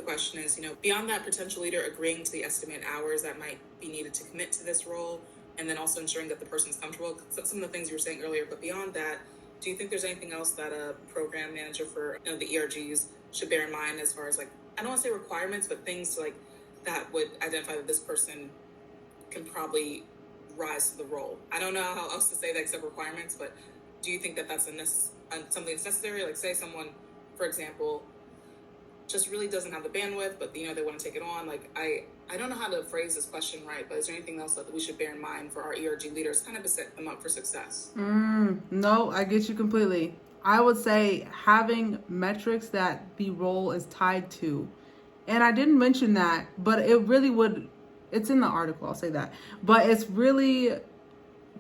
question is, beyond that potential leader agreeing to the estimated hours that might be needed to commit to this role, and then also ensuring that the person's comfortable, some of the things you were saying earlier, but beyond that, do you think there's anything else that a program manager for the ERGs should bear in mind as far as, like, I don't want to say requirements, but things like that would identify that this person can probably rise to the role? I don't know how else to say that except requirements, but do you think that that's something that's necessary? Like, say someone, for example, just really doesn't have the bandwidth, but they want to take it on. Like, I don't know how to phrase this question right, but is there anything else that we should bear in mind for our ERG leaders, kind of to set them up for success? No, I get you completely. I would say having metrics that the role is tied to. And I didn't mention that, but it really would, it's in the article, I'll say that. But it's really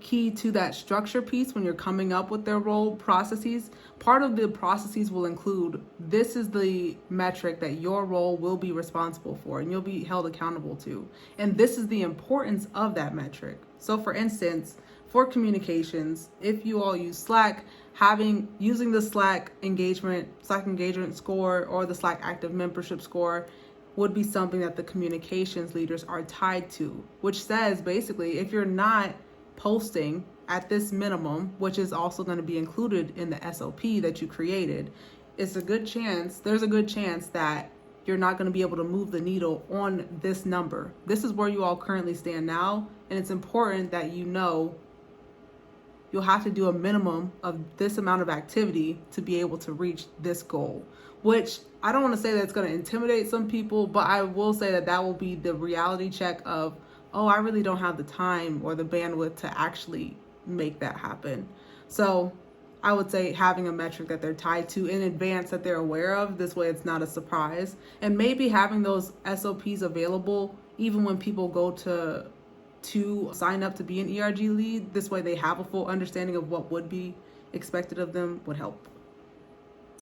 key to that structure piece when you're coming up with their role processes. Part of the processes will include, this is the metric that your role will be responsible for and you'll be held accountable to. And this is the importance of that metric. So for instance, for communications, if you all use Slack, using the Slack engagement score or the Slack active membership score would be something that the communications leaders are tied to, which says basically if you're not posting at this minimum, which is also going to be included in the SOP that you created, there's a good chance that you're not going to be able to move the needle on this number. This is where you all currently stand now, and it's important that you'll have to do a minimum of this amount of activity to be able to reach this goal, which I don't want to say that it's going to intimidate some people, but I will say that will be the reality check of, oh, I really don't have the time or the bandwidth to actually make that happen. So I would say having a metric that they're tied to in advance that they're aware of, this way it's not a surprise. And maybe having those SOPs available even when people go to sign up to be an ERG lead, this way they have a full understanding of what would be expected of them, would help.